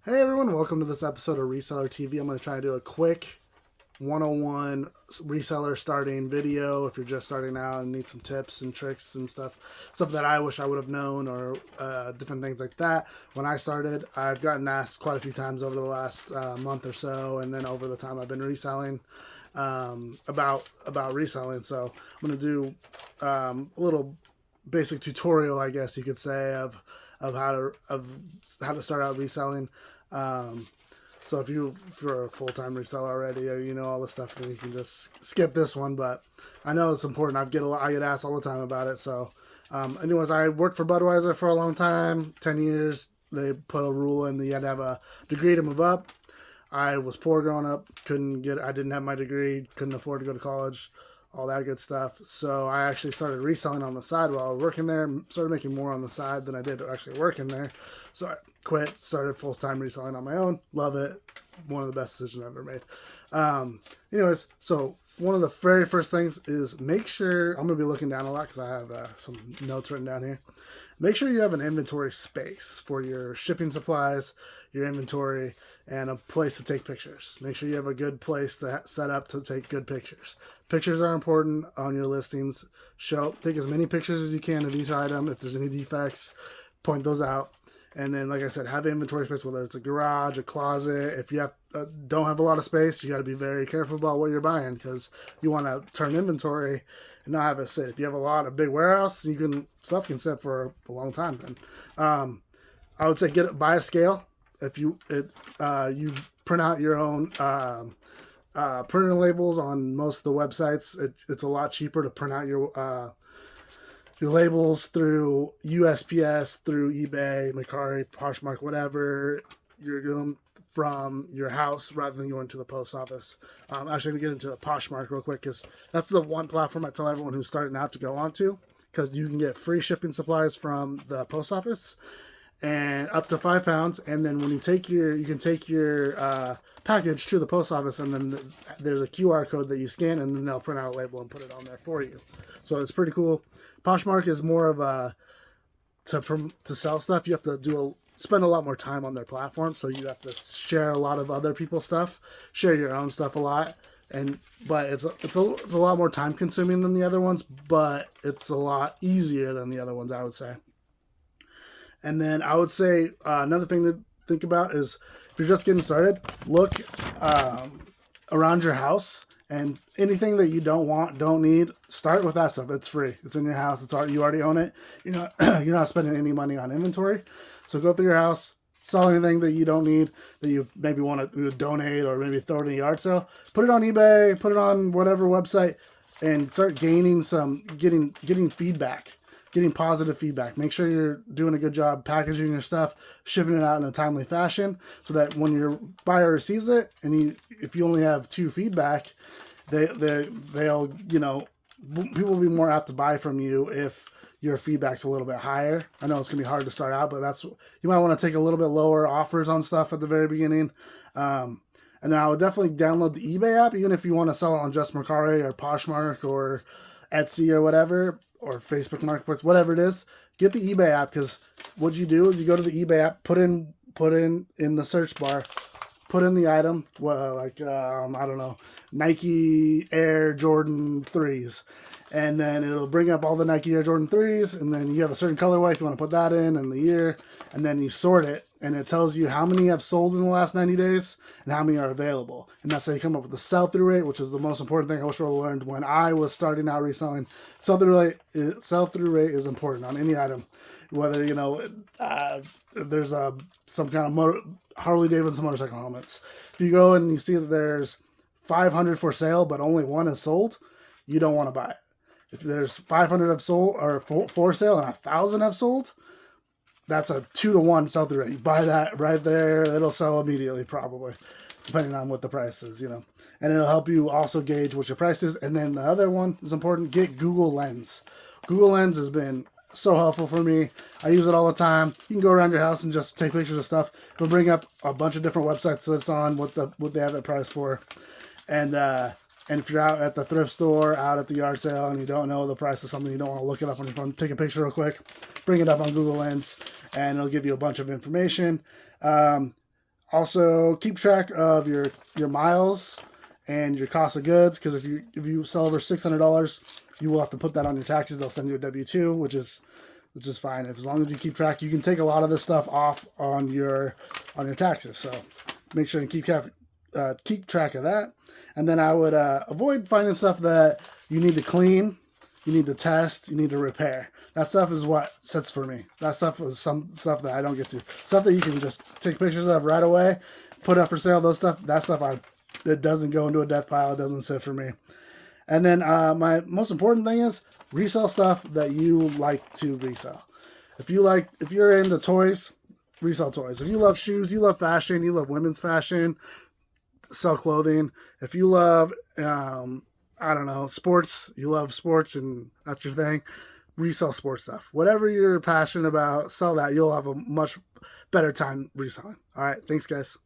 Hey everyone, welcome to this episode of Reseller TV. I'm going to try to do a quick 101 reseller starting video if you're just starting out and need some tips and tricks and stuff that I wish I would have known, or different things like that. When I started, I've gotten asked quite a few times over the last month or so, and then over the time I've been reselling, about reselling. So I'm going to do a little basic tutorial, I guess you could say, of how to start out reselling. So if you're a full-time reseller already, or you know all the stuff, then you can just skip this one. But I know it's important. I get asked all the time about it. So, anyways, I worked for Budweiser for a long time, 10 years. They put a rule in that you had to have a degree to move up. I was poor growing up. I didn't have my degree, couldn't afford to go to college, all that good stuff. So I actually started reselling on the side while I was working there. Started making more on the side than I did actually working there. So I quit, started full-time reselling on my own. Love it. One of the best decisions I've ever made. Anyways, so one of the very first things is make sure, I'm going to be looking down a lot because I have some notes written down here. Make sure you have an inventory space for your shipping supplies, your inventory, and a place to take pictures. Make sure you have a good place to set up to take good pictures. Pictures are important on your listings. Take as many pictures as you can of each item. If there's any defects, point those out. And then, like I said, have inventory space, whether it's a garage, a closet. If you don't have a lot of space, you got to be very careful about what you're buying, because you want to turn inventory and not have it sit. If you have a big warehouse, stuff can sit for a long time. Then, I would say buy a scale. If you print out your own printer labels on most of the websites, it's a lot cheaper to print out your labels through USPS, through eBay, Mercari, Poshmark, whatever you're doing from your house, rather than going to the post office. Actually, I'm going to get into the Poshmark real quick, because that's the one platform I tell everyone who's starting out to go onto, because you can get free shipping supplies from the post office, and up to 5 pounds. And then when you can take your package to the post office, and then there's a QR code that you scan, and then they'll print out a label and put it on there for you. So it's pretty cool. Poshmark is more of to sell stuff. You have to spend a lot more time on their platform, so you have to share a lot of other people's stuff, share your own stuff a lot, but it's a lot more time consuming than the other ones, but it's a lot easier than the other ones, I would say. And then I would say another thing to think about is, if you're just getting started, look around your house, and anything that you don't need, start with that stuff. It's free. It's in your house. You already own it. You're not spending any money on inventory. So go through your house, sell anything that you don't need, that you maybe want to donate, or maybe throw it in a yard sale. Put it on eBay, put it on whatever website, and start getting feedback. Getting positive feedback. Make sure you're doing a good job packaging your stuff, shipping it out in a timely fashion, so that when your buyer receives it, and if you only have 2 feedback, they'll people will be more apt to buy from you if your feedback's a little bit higher. I know it's gonna be hard to start out, but you might want to take a little bit lower offers on stuff at the very beginning. And then I would definitely download the eBay app, even if you want to sell it on just Mercari or Poshmark or Etsy or whatever, or Facebook Marketplace, whatever it is. Get the eBay app, because what you do is you go to the eBay app, put in the search bar, put in the item, I don't know, Nike Air Jordan 3s. And then it'll bring up all the Nike Air Jordan 3s, and then you have a certain colorway if you want to put that in, and the year, and then you sort it, and it tells you how many have sold in the last 90 days and how many are available. And that's how you come up with the sell-through rate, which is the most important thing I wish I learned when I was starting out reselling. Sell-through rate is important on any item. Whether, there's some kind of Harley Davidson motorcycle helmets. If you go and you see that there's 500 for sale, but only 1 is sold, you don't want to buy it. If there's 500 have sold, or for sale, and 1,000 have sold, that's a 2-to-1 sell-through rate. You buy that right there, it'll sell immediately, probably, depending on what the price is, And it'll help you also gauge what your price is. And then the other one is important: get Google Lens. Google Lens has been so helpful for me. I use it all the time. You can go around your house and just take pictures of stuff. It'll bring up a bunch of different websites that's on, what they have that price for, and if you're out at the thrift store, out at the yard sale, and you don't know the price of something, you don't want to look it up on your phone, take a picture real quick, bring it up on Google Lens, and it'll give you a bunch of information. Also, keep track of your miles and your cost of goods, because if you sell over $600, you will have to put that on your taxes. They'll send you a W-2, which is fine. As long as you keep track, you can take a lot of this stuff off on your taxes. So make sure and keep track of that. And then I would avoid finding stuff that you need to clean, you need to test, you need to repair. That stuff is what sets for me. That stuff is some stuff that I don't get to. Stuff that you can just take pictures of right away, put up for sale. That stuff it doesn't go into a death pile. It doesn't sit for me. And then my most important thing is resell stuff that you like to resell. If you're into toys, resell toys. If you love shoes, you love fashion, you love women's fashion, sell clothing. If you love, I don't know, sports, you love sports and that's your thing, resell sports stuff. Whatever you're passionate about, sell that. You'll have a much better time reselling. All right. Thanks, guys.